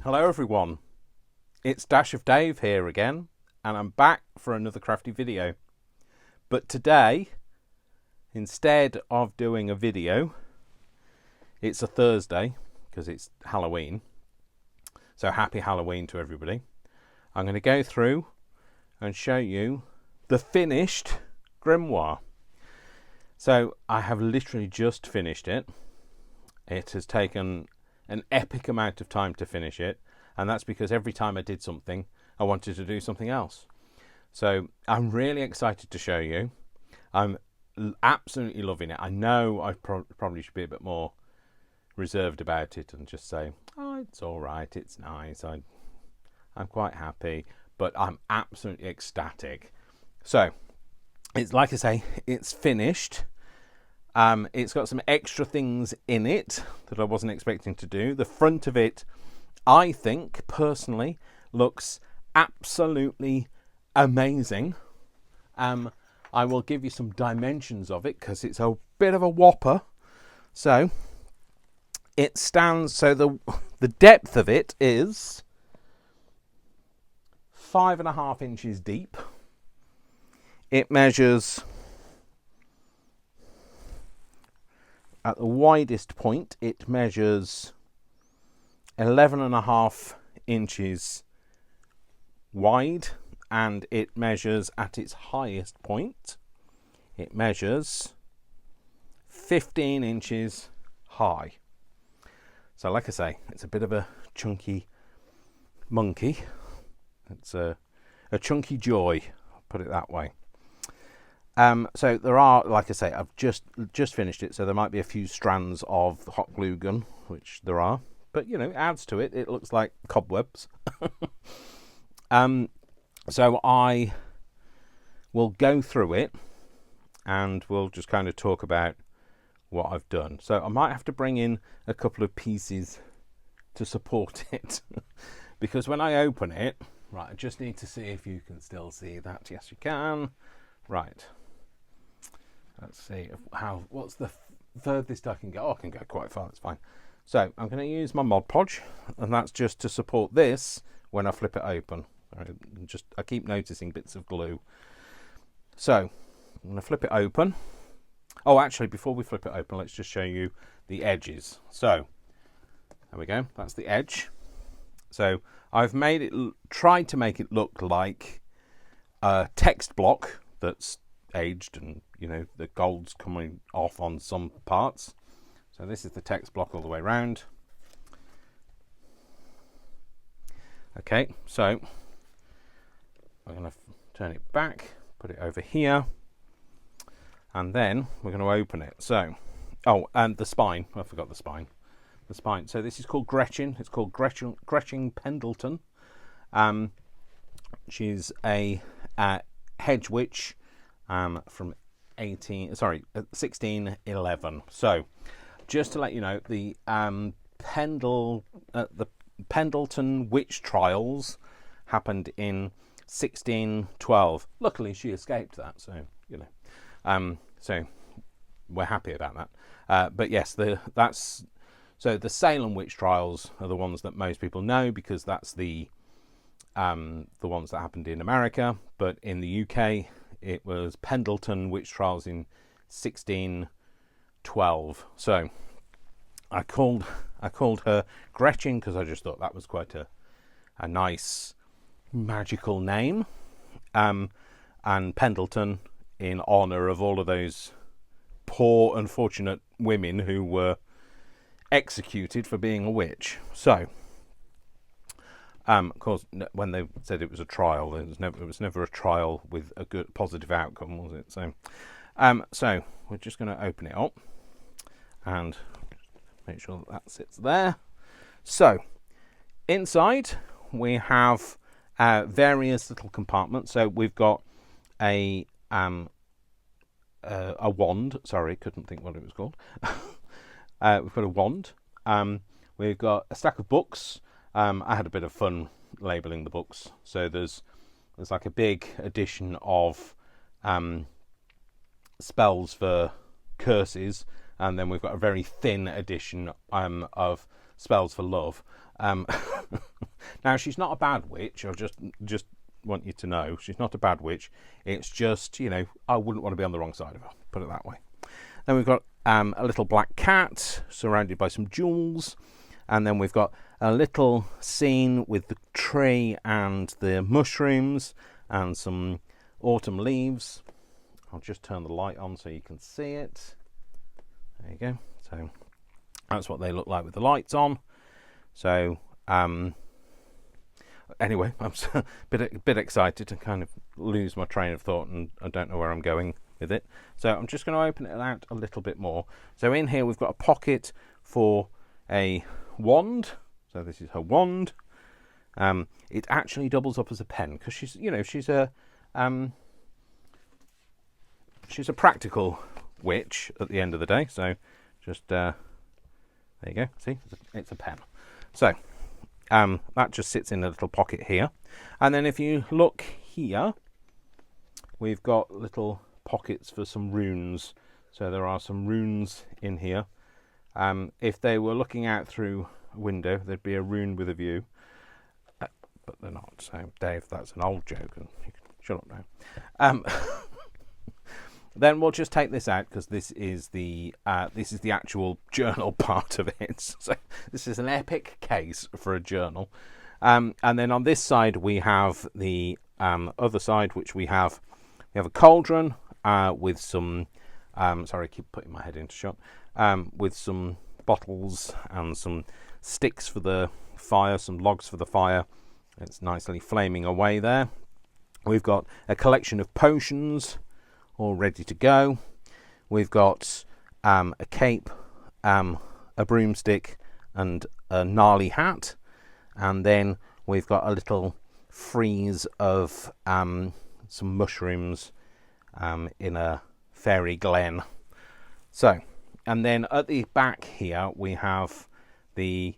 Hello everyone, it's Dash of Dave here again, and I'm back for another crafty video. But today, instead of doing a video, it's a Thursday because it's Halloween. So happy Halloween to everybody. I'm going to go through and show you the finished Grimoire. So I have literally just finished it. It has taken an epic amount of time to finish it, and that's because every time I did something I wanted to do something else. So I'm really excited to show you. I'm absolutely loving it. I know I probably should be a bit more reserved about it and just say, oh, it's all right, it's nice, I'm quite happy, but I'm absolutely ecstatic. So it's like I say, it's finished. It's got some extra things in it that I wasn't expecting to do. The front of it, I think, personally, looks absolutely amazing. I will give you some dimensions of it because it's a bit of a whopper. So it stands, so the depth of it is 5.5 inches deep. It measures, at the widest point, it measures 11.5 inches wide, and it measures at its highest point, it measures 15 inches high. So like I say, it's a bit of a chunky monkey. It's a chunky joy, I'll put it that way. So there are, like I say, I've just finished it, so there might be a few strands of the hot glue gun, which there are, but you know, it adds to it. It looks like cobwebs. So I will go through it and we'll just kind of talk about what I've done. So I might have to bring in a couple of pieces to support it because when I open it, right, I just need to see if you can still see that. Yes, you can. Right. Let's see what's the furthest I can go. Oh, I can go quite far, that's fine. So I'm going to use my Mod Podge, and that's just to support this when I flip it open. I keep noticing bits of glue. So I'm going to flip it open. Oh, actually, before we flip it open, let's just show you the edges. So there we go. That's the edge. So I've tried to make it look like a text block that's aged, and you know, the gold's coming off on some parts. So this is the text block all the way around. Okay, so we're going to turn it back, put it over here, and then we're going to open it. So, oh, and the spine, I forgot the spine. The spine. So this is called Gretchen. It's called Gretchen Pendleton. She's a hedge witch from 1611. So just to let you know, the Pendleton witch trials happened in 1612. Luckily she escaped that, so you know, so we're happy about that. But yes, the Salem witch trials are the ones that most people know because that's the ones that happened in America, but in the UK it was Pendleton witch trials in 1612. So I called her Gretchen because I just thought that was quite a nice magical name, and Pendleton in honour of all of those poor unfortunate women who were executed for being a witch. So of course, when they said it was a trial, it was never a trial with a good positive outcome, was it? So so we're just going to open it up and make sure that sits there. So inside we have various little compartments. So we've got a wand. Sorry, couldn't think what it was called. We've got a wand. We've got a stack of books. I had a bit of fun labelling the books. So there's like a big edition of spells for curses, and then we've got a very thin edition of spells for love. Now, she's not a bad witch. I just want you to know she's not a bad witch. It's just, you know, I wouldn't want to be on the wrong side of her, put it that way. Then we've got a little black cat surrounded by some jewels. And then we've got a little scene with the tree and the mushrooms and some autumn leaves. I'll just turn the light on so you can see it. There you go. So that's what they look like with the lights on. So anyway, I'm a bit excited to kind of lose my train of thought, and I don't know where I'm going with it. So I'm just going to open it out a little bit more. So in here we've got a pocket for a wand. So this is her wand. It actually doubles up as a pen because she's a practical witch at the end of the day. So just there you go. See, it's a pen. So that just sits in a little pocket here. And then if you look here, we've got little pockets for some runes. So there are some runes in here. If they were looking out through a window, there'd be a rune with a view. But they're not. So Dave, that's an old joke, and you can shut up now. Then we'll just take this out because this is the actual journal part of it. So this is an epic case for a journal. And then on this side we have the other side, which we have a cauldron with some. Sorry, I keep putting my head into shot. With some bottles and some sticks for the fire, some logs for the fire. It's nicely flaming away there. We've got a collection of potions all ready to go. We've got a cape, a broomstick, and a gnarly hat. And then we've got a little frieze of some mushrooms in a fairy glen. So, and then at the back here we have there's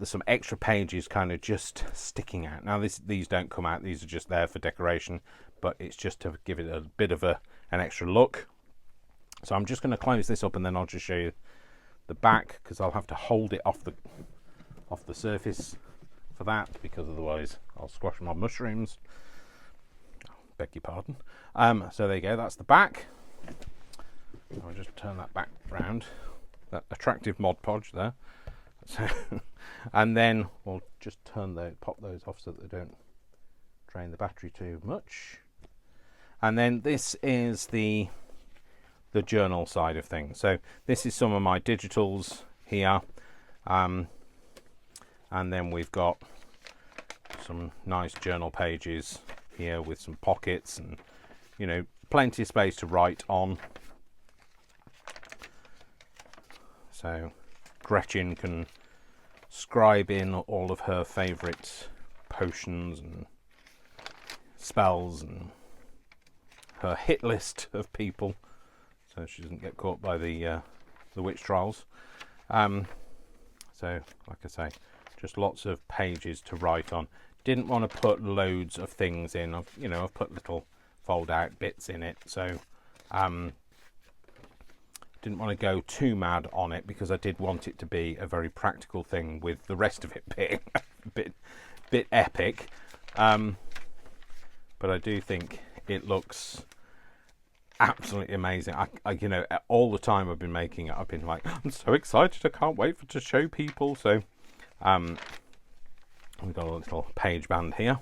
some extra pages kind of just sticking out. Now these don't come out, these are just there for decoration, but it's just to give it a bit of an extra look. So I'm just going to close this up and then I'll just show you the back, because I'll have to hold it off the surface for that, because otherwise I'll squash my mushrooms. Beg your pardon. So there you go, that's the back. I'll just turn that back round. That attractive Mod Podge there. So, and then we'll just pop those off so that they don't drain the battery too much. And then this is the journal side of things. So this is some of my digitals here. And then we've got some nice journal pages here with some pockets and, you know, plenty of space to write on. So Gretchen can scribe in all of her favourite potions and spells and her hit list of people, so she doesn't get caught by the witch trials. So like I say, just lots of pages to write on. Didn't want to put loads of things in. I've put little fold out bits in it, so didn't want to go too mad on it, because I did want it to be a very practical thing, with the rest of it being a bit epic. But I do think it looks absolutely amazing. I all the time I've been making it, I've been like, I'm so excited, I can't wait to show people. So we've got a little page band here.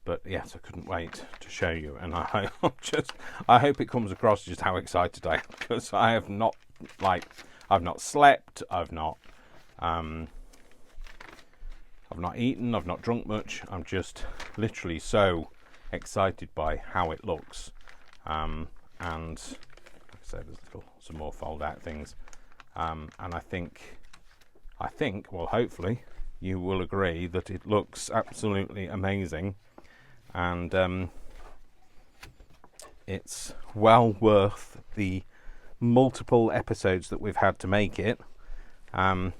But yes, I couldn't wait to show you, and I hope it comes across just how excited I am, because I've not slept, I've not eaten, I've not drunk much. I'm just literally so excited by how it looks. And like I said, there's some more fold out things. And I think, well, hopefully you will agree that it looks absolutely amazing. And it's well worth the multiple episodes that we've had to make it. But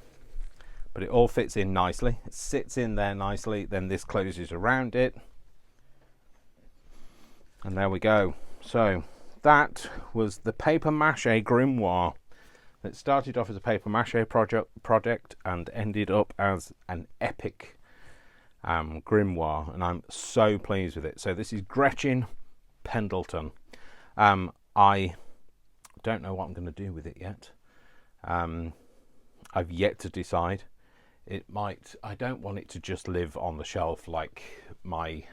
it all fits in nicely. It sits in there nicely. Then this closes around it. And there we go. So that was the paper mache grimoire It started off as a paper mache project and ended up as an epic grimoire, and I'm so pleased with it. So this is Gretchen Pendleton. I don't know what I'm going to do with it yet. I've yet to decide. I don't want it to just live on the shelf like my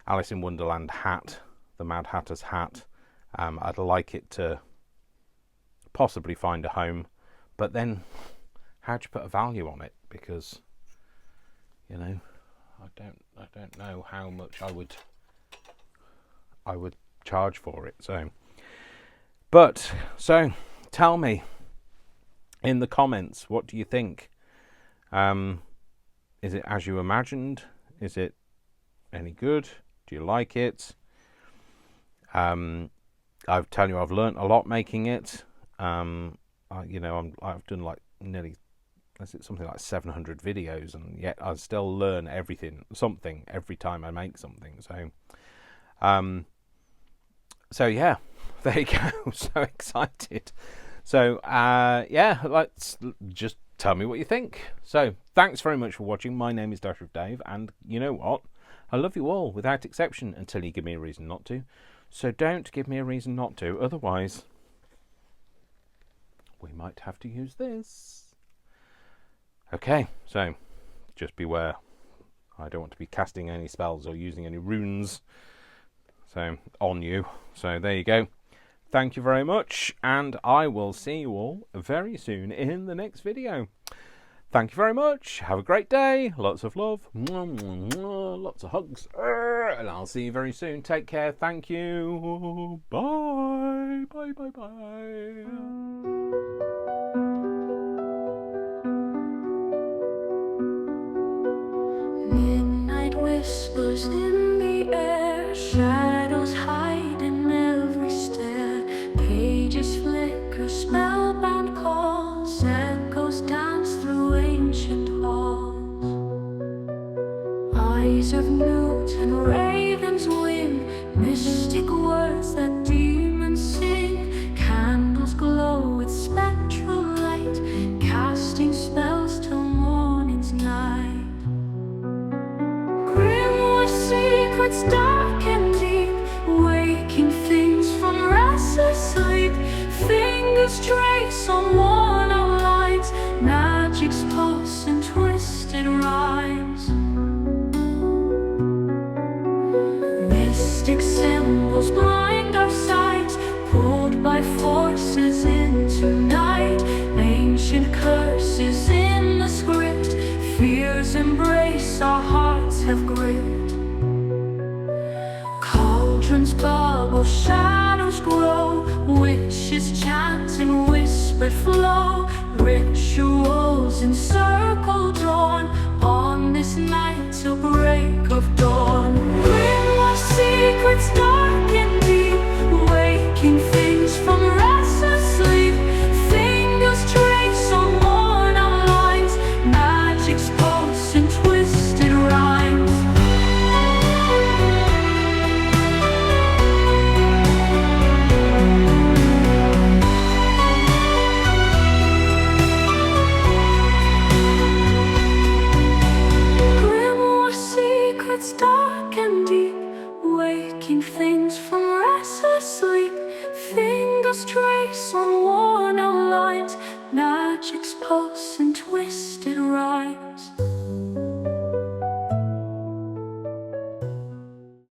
Alice in Wonderland hat, the Mad Hatter's hat. I'd like it to possibly find a home, but then how do you put a value on it? Because, you know, I don't know how much I would charge for it. So tell me in the comments, what do you think? Is it as you imagined? Is it any good? Do you like it? I've learnt a lot making it. I've done like nearly, something like 700 videos, and yet I still learn something every time I make something. So yeah, there you go. So excited. So let's just tell me what you think. So thanks very much for watching. My name is Dash of Dave, and you know what? I love you all without exception until you give me a reason not to. So don't give me a reason not to, otherwise we might have to use this. Okay, so just beware. I don't want to be casting any spells or using any runes on you. So there you go. Thank you very much, and I will see you all very soon in the next video. Thank you very much. Have a great day. Lots of love. Lots of hugs. And I'll see you very soon. Take care. Thank you. Bye. Bye, bye, bye. Midnight whispers in the air, shadows hide in every stair, pages flicker, spellbound calls, echoes dance through ancient halls. Eyes of newt and ravens wing, mystic words that demons sing, candles glow with spectral light, casting spells till morning's night. Grimoire secrets dark and deep, waking things from restless sleep. Fingers trace on worn-out lines, magic's pulse in twisted rhymes. Mystic symbols blind our sight, pulled by forces into night. Ancient curses in the script, fears embrace, our hearts have gripped. Cauldrons bubble, shadows grow, witches chant in whispered flow. Rituals in circle drawn, on this night till break of dawn. Grimoire secrets dark and deep, waking things from restless sleep. Fingers trace on worn-out lines, magic's pulse in twisted rhymes. Grimoire secrets dark and deep, waking things from restless sleep. Fingers trace on